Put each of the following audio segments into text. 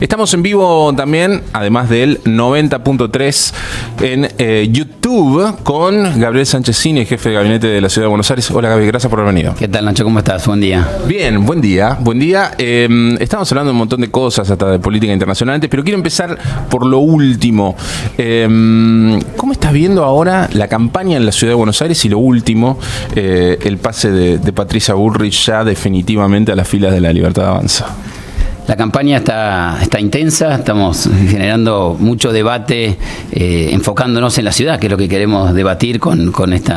Estamos en vivo también, además del 90.3 en YouTube, con Gabriel Sánchezini, jefe de gabinete de la Ciudad de Buenos Aires. Hola Gaby, gracias por haber venido. ¿Qué tal, Nacho? ¿Cómo estás? Buen día. Bien, buen día. Buen día. Estamos hablando de un montón de cosas, hasta de política internacional antes, pero quiero empezar por lo último. ¿Cómo estás viendo ahora la campaña en la Ciudad de Buenos Aires y lo último, el pase de Patricia Bullrich ya definitivamente a las filas de La Libertad Avanza? La campaña está intensa, estamos generando mucho debate, enfocándonos en la ciudad, que es lo que queremos debatir con este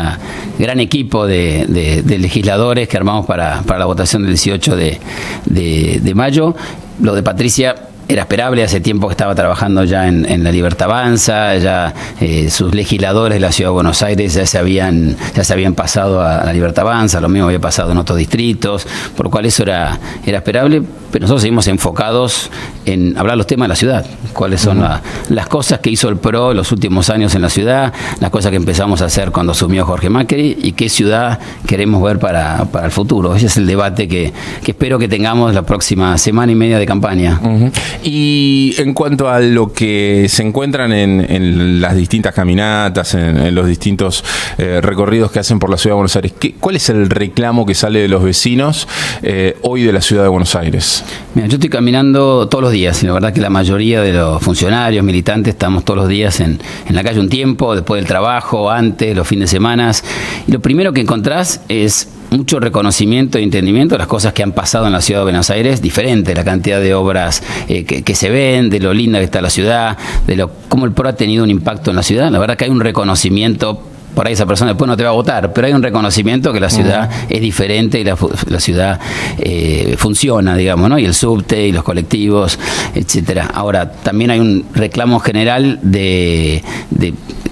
gran equipo de legisladores que armamos para la votación del 18 de mayo. Lo de Patricia era esperable, hace tiempo que estaba trabajando ya en La Libertad Avanza, ya sus legisladores de la Ciudad de Buenos Aires ya se habían pasado a La Libertad Avanza, lo mismo había pasado en otros distritos, por lo cual eso era esperable, pero nosotros seguimos enfocados en hablar los temas de la ciudad, cuáles son las cosas que hizo el PRO en los últimos años en la ciudad, las cosas que empezamos a hacer cuando asumió Jorge Macri y qué ciudad queremos ver para el futuro. Ese es el debate que espero que tengamos la próxima semana y media de campaña. Y en cuanto a lo que se encuentran en las distintas caminatas, en los distintos recorridos que hacen por la Ciudad de Buenos Aires, ¿cuál es el reclamo que sale de los vecinos hoy de la Ciudad de Buenos Aires? Mira, yo estoy caminando todos los días y la verdad que la mayoría de los funcionarios, militantes, estamos todos los días en la calle un tiempo, después del trabajo, antes, los fines de semana, y lo primero que encontrás es mucho reconocimiento e entendimiento de las cosas que han pasado en la Ciudad de Buenos Aires, diferente, la cantidad de obras que se ven, de lo linda que está la ciudad, de cómo el PRO ha tenido un impacto en la ciudad. La verdad que hay un reconocimiento. Por ahí esa persona después no te va a votar, pero hay un reconocimiento que la ciudad es diferente y la ciudad funciona, digamos, ¿no? Y el subte y los colectivos, etcétera. Ahora, también hay un reclamo general de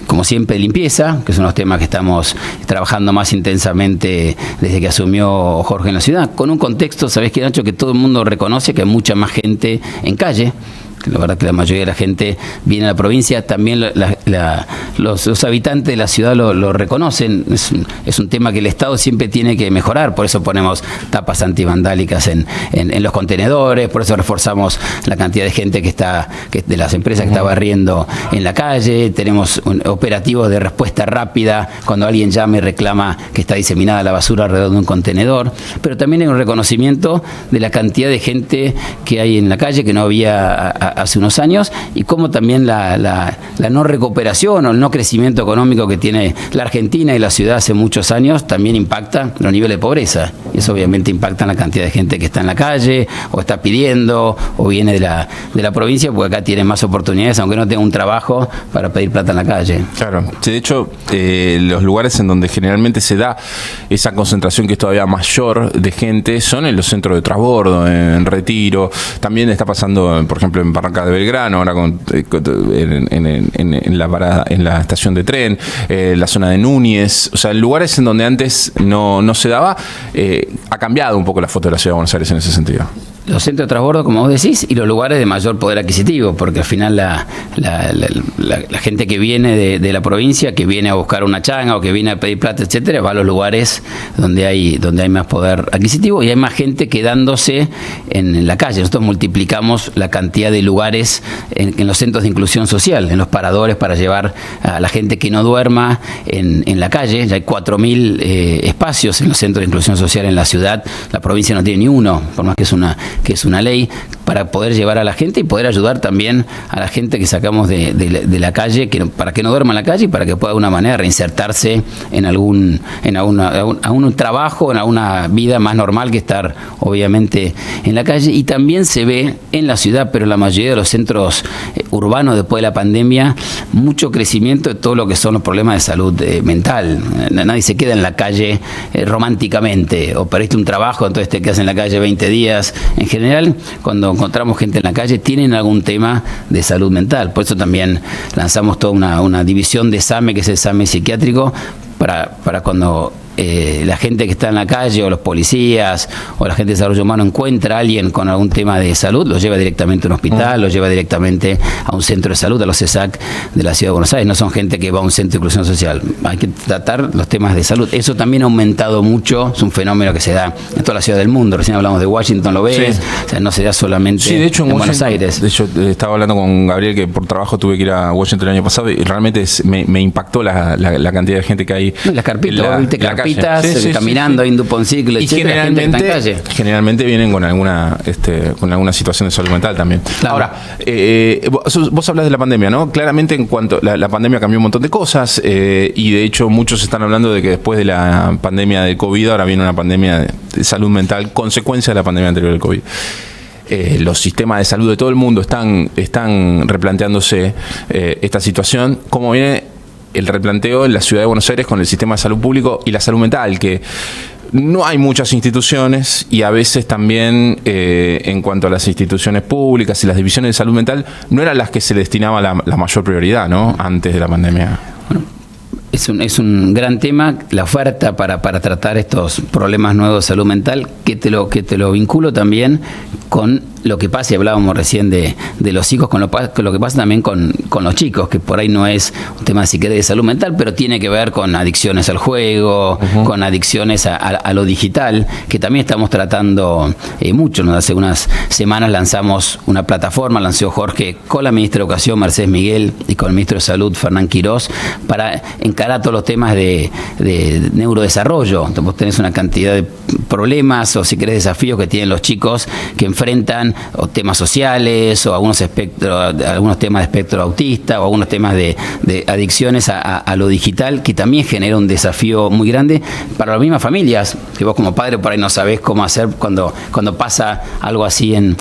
como siempre, limpieza, que son los temas que estamos trabajando más intensamente desde que asumió Jorge en la ciudad, con un contexto, ¿sabés qué, Nacho? Que todo el mundo reconoce que hay mucha más gente en calle. La verdad que la mayoría de la gente viene a la provincia, también los habitantes de la ciudad lo reconocen, es un tema que el Estado siempre tiene que mejorar, por eso ponemos tapas antivandálicas en los contenedores, por eso reforzamos la cantidad de gente de las empresas que está barriendo en la calle, tenemos operativos de respuesta rápida cuando alguien llama y reclama que está diseminada la basura alrededor de un contenedor, pero también hay un reconocimiento de la cantidad de gente que hay en la calle que no había hace unos años, y cómo también la no recuperación o el no crecimiento económico que tiene la Argentina y la ciudad hace muchos años también impacta los niveles de pobreza. Y eso obviamente impacta en la cantidad de gente que está en la calle, o está pidiendo, o viene de la provincia, porque acá tiene más oportunidades, aunque no tenga un trabajo, para pedir plata en la calle. Claro, de hecho, los lugares en donde generalmente se da esa concentración que es todavía mayor de gente son en los centros de transbordo, en Retiro, también está pasando, por ejemplo, en Barranca de Belgrano, ahora en la estación de tren, la zona de Núñez, o sea, lugares en donde antes no se daba, ha cambiado un poco la foto de la Ciudad de Buenos Aires en ese sentido. Los centros de transbordo, como vos decís, y los lugares de mayor poder adquisitivo, porque al final la gente que viene de la provincia, que viene a buscar una changa o que viene a pedir plata, etcétera, va a los lugares donde hay más poder adquisitivo y hay más gente quedándose en la calle. Nosotros multiplicamos la cantidad de lugares en los centros de inclusión social, en los paradores para llevar a la gente que no duerma en la calle. Ya hay 4.000 espacios en los centros de inclusión social en la ciudad. La provincia no tiene ni uno, por más que es una ley, para poder llevar a la gente y poder ayudar también a la gente que sacamos de la calle, para que no duerma en la calle y para que pueda de alguna manera reinsertarse en algún trabajo, en alguna vida más normal que estar obviamente en la calle. Y también se ve en la ciudad, pero en la mayoría de los centros urbanos después de la pandemia, mucho crecimiento de todo lo que son los problemas de salud mental. Nadie se queda en la calle románticamente, o perdiste un trabajo, entonces te quedas en la calle 20 días. En general, cuando encontramos gente en la calle, tienen algún tema de salud mental. Por eso también lanzamos toda una división de SAME, que es el SAME psiquiátrico, para cuando la gente que está en la calle, o los policías, o la gente de desarrollo humano encuentra a alguien con algún tema de salud, lo lleva directamente a un hospital, lo lleva directamente a un centro de salud, a los CESAC de la Ciudad de Buenos Aires. No son gente que va a un centro de inclusión social. Hay que tratar los temas de salud. Eso también ha aumentado mucho, es un fenómeno que se da en toda la ciudad del mundo. Recién hablamos de Washington, ¿lo ves? Sí. O sea, no se da solamente de hecho, en Buenos Aires. De hecho, estaba hablando con Gabriel, que por trabajo tuve que ir a Washington el año pasado, y realmente me impactó la cantidad de gente que hay. No, las carpitas, ¿viste? Carpitas, caminando, en Duponciclo, y generalmente vienen con alguna situación de salud mental también. Claro. Ahora, vos hablas de la pandemia, ¿no? Claramente, en cuanto la pandemia cambió un montón de cosas, y de hecho muchos están hablando de que después de la pandemia del COVID ahora viene una pandemia de salud mental, consecuencia de la pandemia anterior del COVID. Los sistemas de salud de todo el mundo están replanteándose esta situación. ¿Cómo viene el replanteo en la Ciudad de Buenos Aires con el sistema de salud público y la salud mental? Que no hay muchas instituciones, y a veces también en cuanto a las instituciones públicas y las divisiones de salud mental no eran las que se le destinaba la mayor prioridad, ¿no? Antes de la pandemia. Bueno, es un gran tema, la oferta para tratar estos problemas nuevos de salud mental, que te lo vinculo también con lo que pasa, y hablábamos recién de los hijos, con lo que pasa también con los chicos, que por ahí no es un tema si querés de salud mental, pero tiene que ver con adicciones al juego, con adicciones a lo digital, que también estamos tratando mucho. Hace unas semanas lanzamos una plataforma, lanzó Jorge con la ministra de Educación, Mercedes Miguel, y con el ministro de Salud, Fernán Quirós, para encarar todos los temas de neurodesarrollo. Entonces, vos tenés una cantidad de problemas, o si querés desafíos que tienen los chicos, que enfrentan o temas sociales, o algunos temas de espectro autista, o algunos temas de adicciones a lo digital, que también genera un desafío muy grande para las mismas familias, que vos como padre por ahí no sabés cómo hacer cuando pasa algo así en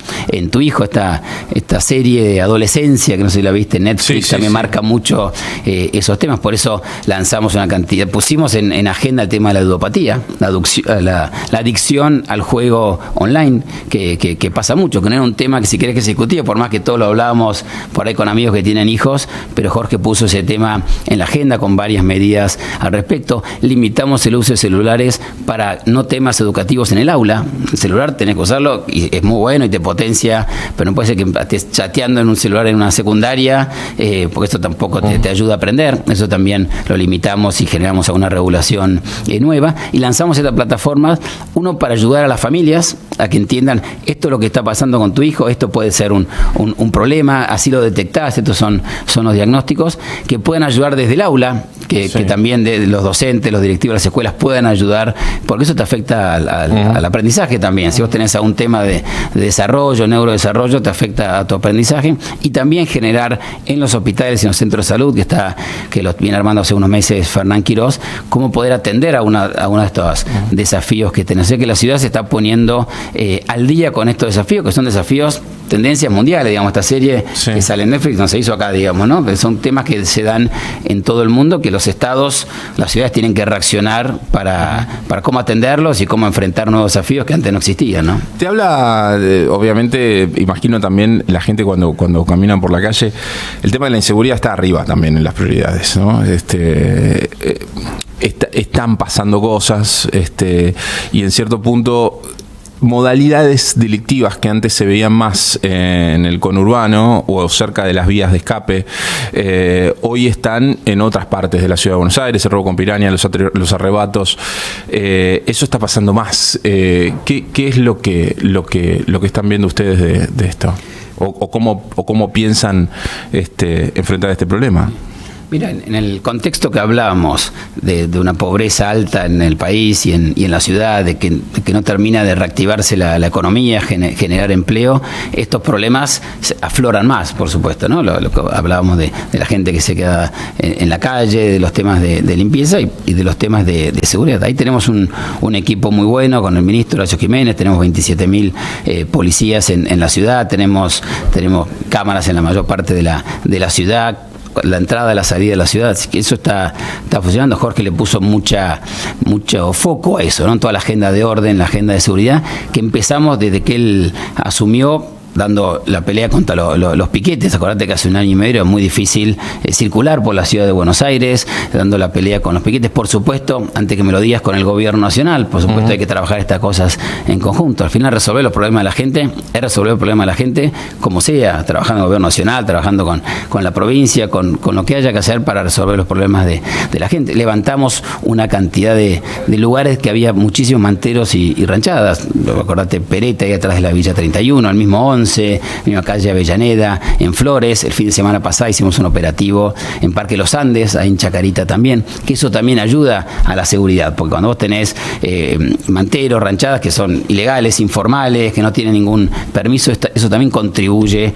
tu hijo. Esta serie de adolescencia, que no sé si la viste, Netflix, también marca mucho esos temas. Por eso lanzamos una cantidad, pusimos en agenda el tema de la ludopatía, la adicción al juego online, que pasa mucho, que no era un tema que si querés que se discutía, por más que todos lo hablábamos por ahí con amigos que tienen hijos, pero Jorge puso ese tema en la agenda con varias medidas al respecto. Limitamos el uso de celulares para no temas educativos en el aula. El celular tenés que usarlo, y es muy bueno y te potencia, pero no puede ser que estés chateando en un celular en una secundaria, porque esto tampoco te ayuda a aprender. Eso también lo limitamos y generamos alguna regulación nueva, y lanzamos esta plataforma, uno, para ayudar a las familias a que entiendan esto es lo que está pasando con tu hijo, esto puede ser un problema, así lo detectás, estos son los diagnósticos que pueden ayudar desde el aula, que también de los docentes, los directivos de las escuelas puedan ayudar, porque eso te afecta al aprendizaje también. Si vos tenés algún tema de desarrollo, neurodesarrollo, te afecta a tu aprendizaje, y también generar en los hospitales y en los centros de salud, que los viene armando hace unos meses Fernán Quirós, cómo poder atender a uno de estos desafíos que tenés. O sea, que la ciudad se está poniendo al día con estos desafíos, que son desafíos, tendencias mundiales, digamos. Esta serie que sale en Netflix no se hizo acá, digamos, ¿no? Pero son temas que se dan en todo el mundo, que los estados, las ciudades tienen que reaccionar para cómo atenderlos y cómo enfrentar nuevos desafíos que antes no existían, ¿no? Te habla, obviamente, imagino también la gente cuando caminan por la calle, el tema de la inseguridad está arriba también en las prioridades, ¿no? Están pasando cosas, y en cierto punto modalidades delictivas que antes se veían más en el conurbano o cerca de las vías de escape, hoy están en otras partes de la ciudad de Buenos Aires, el robo con piraña, los arrebatos, eso está pasando más. ¿Qué es lo que están viendo ustedes de esto? ¿O cómo piensan enfrentar este problema? Mira, en el contexto que hablábamos de una pobreza alta en el país y en la ciudad, de que no termina de reactivarse la economía, generar empleo, estos problemas afloran más, por supuesto, ¿no? Lo que hablábamos de la gente que se queda en la calle, de los temas de limpieza y de los temas de seguridad. Ahí tenemos un equipo muy bueno con el ministro Horacio Jiménez, tenemos 27.000 policías en la ciudad, tenemos cámaras en la mayor parte de la ciudad, la entrada y la salida de la ciudad, así que eso está funcionando. Jorge le puso mucho foco a eso, ¿no? En toda la agenda de orden, la agenda de seguridad, que empezamos desde que él asumió, dando la pelea contra los piquetes. Acordate que hace un año y medio era muy difícil circular por la ciudad de Buenos Aires, dando la pelea con los piquetes. Por supuesto, antes que me lo digas, con el gobierno nacional, por supuesto hay que trabajar estas cosas en conjunto. Al final resolver los problemas de la gente es resolver el problema de la gente como sea, trabajando en el gobierno nacional, trabajando con la provincia, con lo que haya que hacer para resolver los problemas de la gente. Levantamos una cantidad de lugares que había muchísimos manteros y ranchadas. Acordate, Pereta, ahí atrás de la Villa 31, el mismo 11, misma calle Avellaneda, en Flores. El fin de semana pasado hicimos un operativo en Parque Los Andes, ahí en Chacarita también, que eso también ayuda a la seguridad, porque cuando vos tenés manteros, ranchadas que son ilegales, informales, que no tienen ningún permiso, eso también contribuye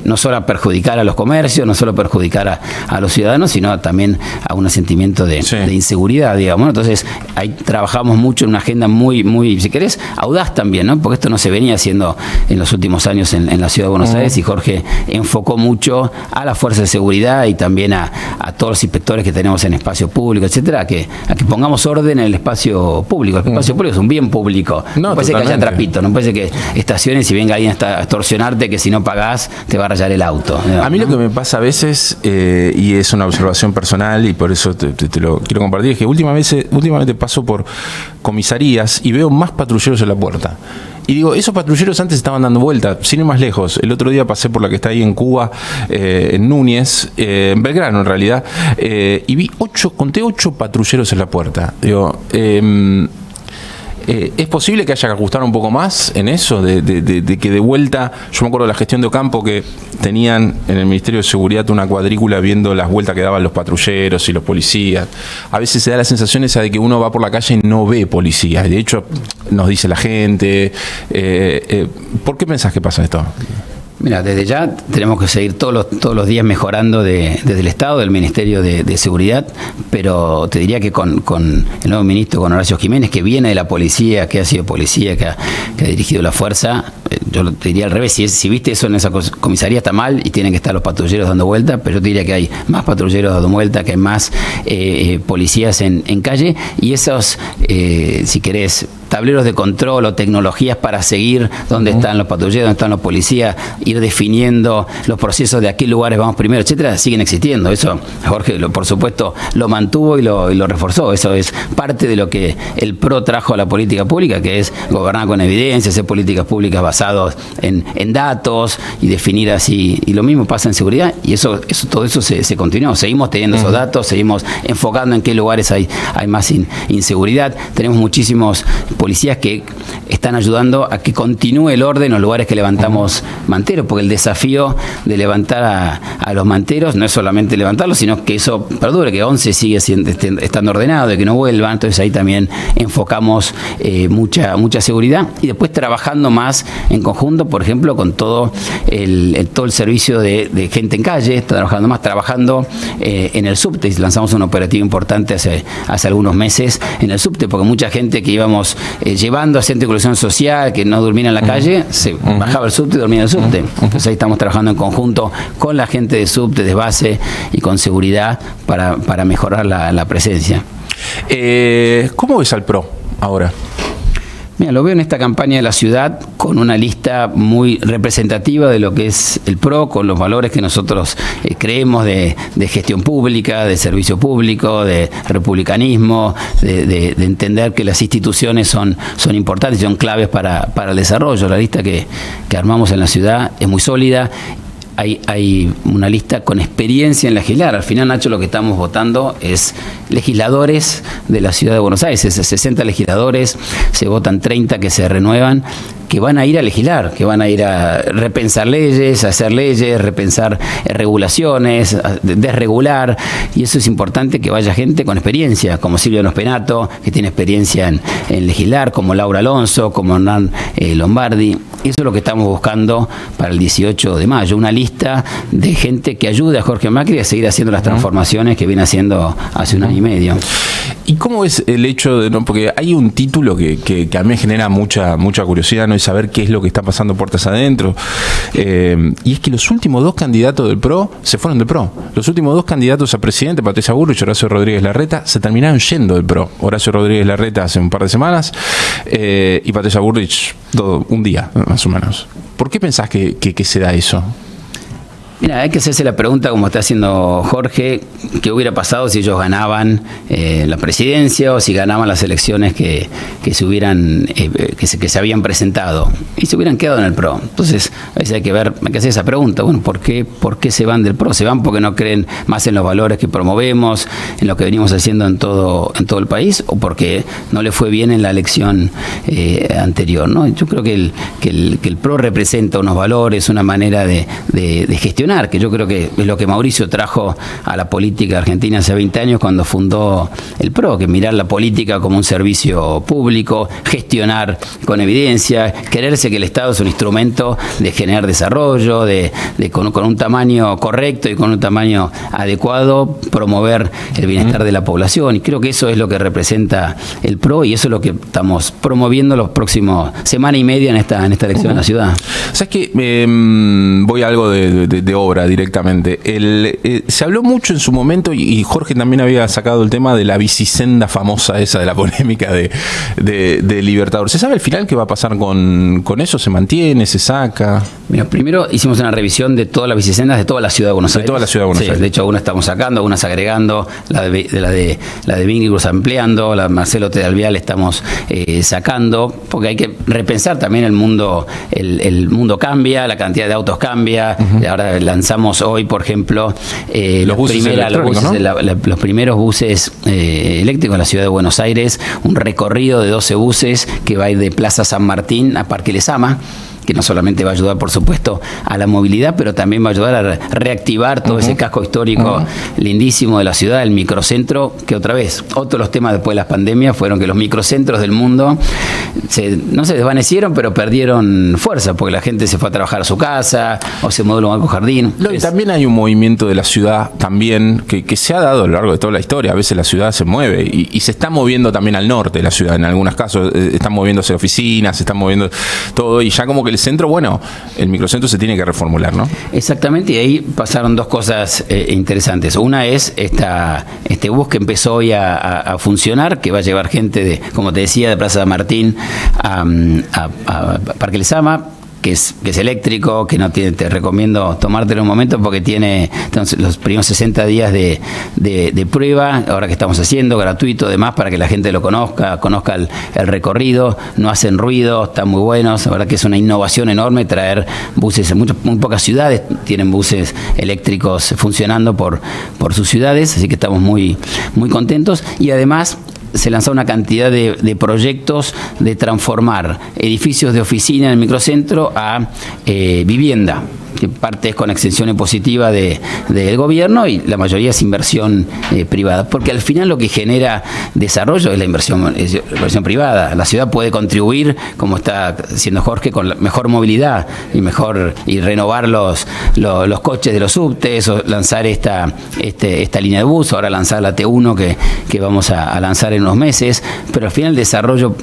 no solo a perjudicar a los comercios, no solo a perjudicar a los ciudadanos, sino también a un sentimiento de inseguridad, digamos, ¿no? Entonces, ahí trabajamos mucho en una agenda muy, si querés, audaz también, ¿no? Porque esto no se venía haciendo en los últimos años en la ciudad de Buenos Aires, y Jorge enfocó mucho a la fuerza de seguridad y también a todos los inspectores que tenemos en espacio público, etcétera, a que pongamos orden en el espacio público. El espacio público es un bien público. No puede ser que haya trapito, no puede ser que estaciones y venga alguien a extorsionarte que si no pagás te va a rayar el auto, ¿no? A mí lo que me pasa a veces, y es una observación personal y por eso te lo quiero compartir, es que últimamente paso por comisarías y veo más patrulleros en la puerta. Y digo, esos patrulleros antes estaban dando vuelta, sin ir más lejos. El otro día pasé por la que está ahí en Cuba, en Núñez, en Belgrano en realidad, y conté 8 patrulleros en la puerta. Digo, ¿es posible que haya que ajustar un poco más en eso? De que de vuelta, yo me acuerdo de la gestión de Ocampo, que tenían en el Ministerio de Seguridad una cuadrícula viendo las vueltas que daban los patrulleros y los policías. A veces se da la sensación esa de que uno va por la calle y no ve policías. De hecho, nos dice la gente. ¿Por qué pensás que pasa esto? Mira, desde ya tenemos que seguir todos los días mejorando desde el Estado, del Ministerio de Seguridad, pero te diría que con el nuevo ministro, con Horacio Jiménez, que viene de la policía, que ha sido policía, que ha dirigido la fuerza, yo te diría al revés, si viste eso en esa comisaría está mal y tienen que estar los patrulleros dando vuelta, pero yo te diría que hay más patrulleros dando vuelta, que hay más policías en calle, y esos, si querés, tableros de control o tecnologías para seguir dónde están los patrulleros, dónde están los policías, ir definiendo los procesos de a qué lugares vamos primero, etcétera, siguen existiendo. Eso Jorge, por supuesto, lo mantuvo y lo reforzó. Eso es parte de lo que el PRO trajo a la política pública, que es gobernar con evidencia, hacer políticas públicas basadas en datos y definir así. Y lo mismo pasa en seguridad, y todo eso se continuó. Seguimos teniendo esos datos, seguimos enfocando en qué lugares hay más inseguridad. Tenemos muchísimos policías que están ayudando a que continúe el orden en los lugares que levantamos manteros, porque el desafío de levantar a los manteros no es solamente levantarlos, sino que eso perdure, que 11 sigue estando ordenado, de que no vuelvan. Entonces ahí también enfocamos mucha seguridad, y después trabajando más en conjunto, por ejemplo, con todo el servicio de gente en calle, trabajando en el subte. Lanzamos un operativo importante hace algunos meses en el subte, porque mucha gente que íbamos llevando a centro de inclusión social, que no durmiera en la calle, se bajaba el subte y dormía en el subte. Entonces ahí estamos trabajando en conjunto con la gente de subte, de base y con seguridad para mejorar la presencia. ¿Cómo ves al PRO ahora? Mira, lo veo en esta campaña de la ciudad con una lista muy representativa de lo que es el PRO, con los valores que nosotros creemos de gestión pública, de servicio público, de republicanismo, de entender que las instituciones son importantes y son claves para el desarrollo. La lista que armamos en la ciudad es muy sólida. Hay una lista con experiencia en legislar. Al final, Nacho, lo que estamos votando es legisladores de la ciudad de Buenos Aires. 60 legisladores, se votan 30 que se renuevan, que van a ir a legislar, que van a ir a repensar leyes, a hacer leyes, repensar regulaciones, desregular, y eso es importante, que vaya gente con experiencia, como Silvio Nospenato, que tiene experiencia en legislar, como Laura Alonso, como Hernán Lombardi. Eso es lo que estamos buscando para el 18 de mayo, una lista de gente que ayude a Jorge Macri a seguir haciendo las transformaciones que viene haciendo hace un año y medio. ¿Y cómo es el hecho de, no? Porque hay un título que a mí me genera mucha curiosidad, ¿no? Y saber qué es lo que está pasando puertas adentro. Y es que los últimos dos candidatos del PRO se fueron del PRO. Los últimos dos candidatos a presidente, Patricia Bullrich y Horacio Rodríguez Larreta, se terminaron yendo del PRO. Horacio Rodríguez Larreta hace un par de semanas y Patricia Bullrich un día, más o menos. ¿Por qué pensás que se da eso? Mira, hay que hacerse la pregunta, como está haciendo Jorge, ¿qué hubiera pasado si ellos ganaban la presidencia o si ganaban las elecciones que se habían presentado y se hubieran quedado en el PRO? Entonces, a veces hay que hacer esa pregunta. Bueno, ¿por qué se van del PRO? ¿Se van porque no creen más en los valores que promovemos, en lo que venimos haciendo en todo el país, o porque no le fue bien en la elección anterior, ¿no? Yo creo que el PRO representa unos valores, una manera de gestionar, que yo creo que es lo que Mauricio trajo a la política argentina hace 20 años cuando fundó el PRO, que mirar la política como un servicio público, gestionar con evidencia, creerse que el Estado es un instrumento de generar desarrollo, con un tamaño correcto y con un tamaño adecuado, promover el bienestar de la población. Y creo que eso es lo que representa el PRO y eso es lo que estamos promoviendo los próximos semana y media en esta elección en la ciudad. ¿Sabes qué? Voy a algo de obra directamente. Se habló mucho en su momento, y Jorge también había sacado el tema de la bicisenda famosa esa de la polémica de Libertador. ¿Se sabe al final qué va a pasar con eso? ¿Se mantiene? ¿Se saca? Mira, primero hicimos una revisión de todas las bicisendas de toda la ciudad de Buenos Aires. De toda la ciudad de Buenos Aires. De hecho, algunas estamos sacando, algunas agregando, la de Vínculos ampliando, la de Marcelo T. Alvear estamos sacando, porque hay que repensar también el mundo cambia, la cantidad de autos cambia. Ahora lanzamos hoy, por ejemplo, los primeros buses eléctricos en la ciudad de Buenos Aires, un recorrido de 12 buses que va a ir de Plaza San Martín a Parque Lezama, que no solamente va a ayudar, por supuesto, a la movilidad, pero también va a ayudar a reactivar todo ese casco histórico lindísimo de la ciudad, el microcentro, que otra vez, otro de los temas después de las pandemias fueron que los microcentros del mundo no se desvanecieron, pero perdieron fuerza, porque la gente se fue a trabajar a su casa, o se mudó a un banco jardín. Y también hay un movimiento de la ciudad también que se ha dado a lo largo de toda la historia. A veces la ciudad se mueve y se está moviendo también al norte de la ciudad, en algunos casos están moviéndose oficinas, se están moviendo todo, y ya como que el centro, bueno, el microcentro se tiene que reformular, ¿no? Exactamente, y ahí pasaron dos cosas interesantes. Una es este bus que empezó hoy a funcionar, que va a llevar gente como te decía, de Plaza Martín a Parque Lezama, que es eléctrico, que no tiene, te recomiendo tomártelo un momento porque tiene los primeros 60 días de prueba, ahora que estamos haciendo, gratuito además, para que la gente lo conozca el recorrido, no hacen ruido, están muy buenos, la verdad que es una innovación enorme traer buses, muy pocas ciudades tienen buses eléctricos funcionando por sus ciudades, así que estamos muy, muy contentos, y además se lanzó una cantidad de proyectos de transformar edificios de oficina en el microcentro a vivienda, que parte es con exención impositiva del gobierno y la mayoría es inversión privada, porque al final lo que genera desarrollo es la inversión privada. La ciudad puede contribuir, como está haciendo Jorge, con la mejor movilidad y renovar los coches de los subtes, o lanzar esta línea de bus, ahora lanzar la T1 que vamos a lanzar en unos meses, pero al final el desarrollo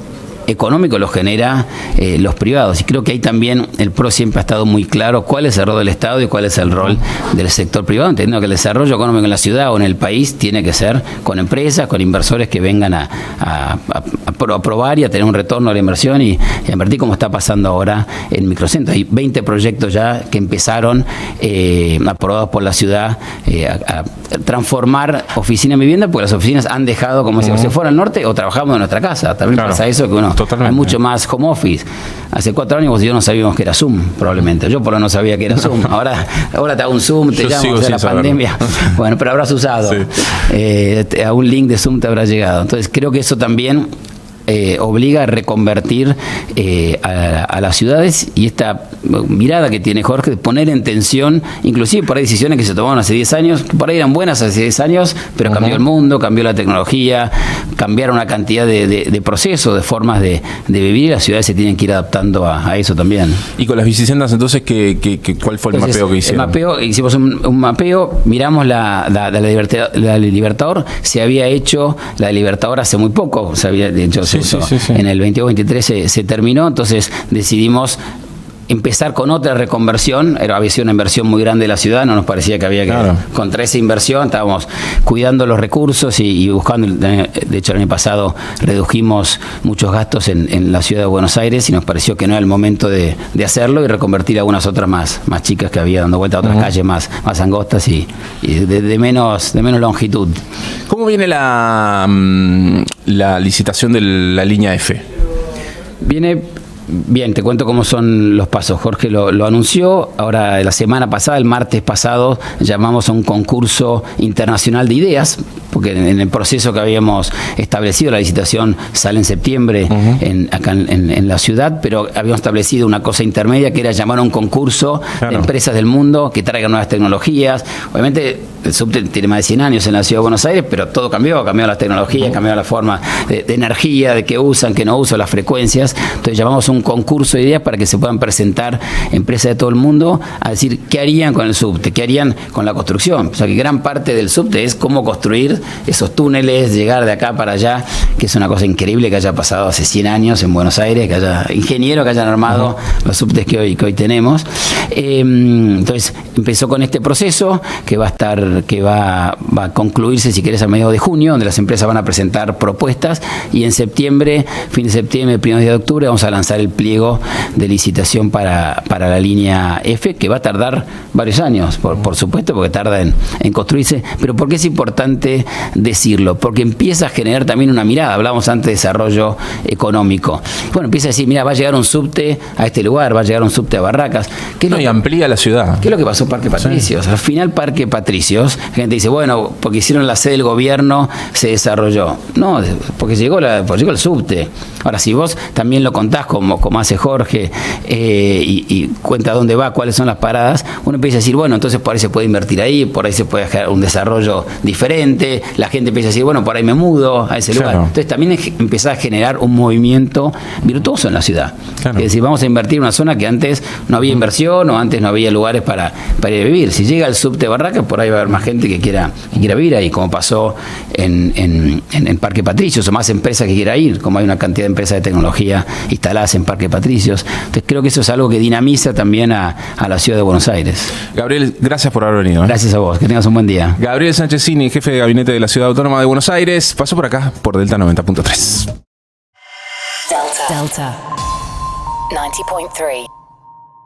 económico lo genera los privados, y creo que ahí también el PRO siempre ha estado muy claro cuál es el rol del Estado y cuál es el rol del sector privado, entendiendo que el desarrollo económico en la ciudad o en el país tiene que ser con empresas, con inversores que vengan a probar y a tener un retorno a la inversión y a invertir, como está pasando ahora en microcentros. Hay 20 proyectos ya que empezaron aprobados por la ciudad a transformar oficina en vivienda, porque las oficinas han dejado, como si se fuera al norte o trabajamos en nuestra casa. También pasa eso, que uno hay mucho más home office. Hace 4 años vos y yo no sabíamos que era Zoom, probablemente. Yo por lo menos no sabía que era Zoom. Ahora te hago un Zoom, te llamo, o sea, la pandemia. Bueno, pero habrás usado. A un link de Zoom te habrá llegado. Entonces creo que eso también obliga a reconvertir a las ciudades, y esta mirada que tiene Jorge de poner en tensión, inclusive por ahí decisiones que se tomaron hace 10 años, que por ahí eran buenas hace 10 años, pero cambió el mundo, cambió la tecnología, cambiaron una cantidad de procesos, de formas de vivir, y las ciudades se tienen que ir adaptando a eso también. Y con las bicisendas, entonces, ¿cuál fue el mapeo que hicieron? Hicimos un mapeo, miramos la Libertador. Se había hecho la Libertador hace muy poco, se había hecho en el 22-23 se terminó, entonces decidimos empezar con otra reconversión. Había sido una inversión muy grande de la ciudad, no nos parecía que había que... Claro. Contra esa inversión estábamos cuidando los recursos y buscando. De hecho, el año pasado redujimos muchos gastos en la ciudad de Buenos Aires, y nos pareció que no era el momento de hacerlo, y reconvertir algunas otras más chicas que había, dando vuelta a otras calles más angostas y de menos longitud. ¿Cómo viene la licitación de la línea F? Viene bien, te cuento cómo son los pasos. Jorge lo anunció. Ahora, la semana pasada, el martes pasado, llamamos a un concurso internacional de ideas, porque en el proceso que habíamos establecido, la licitación sale en septiembre acá en la ciudad, pero habíamos establecido una cosa intermedia, que era llamar a un concurso de empresas del mundo que traigan nuevas tecnologías. Obviamente, el subte tiene más de 100 años en la ciudad de Buenos Aires, pero todo cambió las tecnologías, cambió la forma de energía, de qué usan, qué no usan, las frecuencias. Entonces llamamos a un concurso de ideas para que se puedan presentar empresas de todo el mundo a decir qué harían con el subte, qué harían con la construcción. O sea, que gran parte del subte es cómo construir esos túneles, llegar de acá para allá, que es una cosa increíble que haya pasado hace 100 años en Buenos Aires, que haya ingenieros que hayan armado los subtes que hoy tenemos. Entonces empezó con este proceso que va a concluirse, si querés, a mediados de junio, donde las empresas van a presentar propuestas, y en septiembre, fin de septiembre, primeros días de octubre, vamos a lanzar el pliego de licitación para la línea F, que va a tardar varios años, por supuesto, porque tarda en construirse. Pero ¿por qué es importante decirlo? Porque empieza a generar también una mirada. Hablábamos antes de desarrollo económico. Bueno, empieza a decir, mira, va a llegar un subte a este lugar, va a llegar un subte a Barracas. Y amplía la ciudad. ¿Qué es lo que pasó en Parque Patricios? Sí. Al final, Parque Patricios, la gente dice, bueno, porque hicieron la sede del gobierno, se desarrolló. No, porque llegó el subte. Ahora, si vos también lo contás como hace Jorge, y cuenta dónde va, cuáles son las paradas, uno empieza a decir, bueno, entonces por ahí se puede invertir ahí, por ahí se puede generar un desarrollo diferente. La gente empieza a decir, bueno, por ahí me mudo a ese lugar. Entonces también empieza a generar un movimiento virtuoso en la ciudad. Es decir, vamos a invertir en una zona que antes no había inversión, o antes no había lugares para ir a vivir. Si llega el subte Barracas, por ahí va a haber más gente que quiera vivir ahí, como pasó en Parque Patricios, o más empresas que quiera ir, como hay una cantidad de empresas de tecnología instaladas en Parque Patricios. Entonces creo que eso es algo que dinamiza también a la ciudad de Buenos Aires. Gabriel, gracias por haber venido. Gracias a vos, que tengas un buen día. Gabriel Sanchezini, jefe de gabinete de la Ciudad Autónoma de Buenos Aires, pasó por acá, por Delta 90.3. Delta 90.3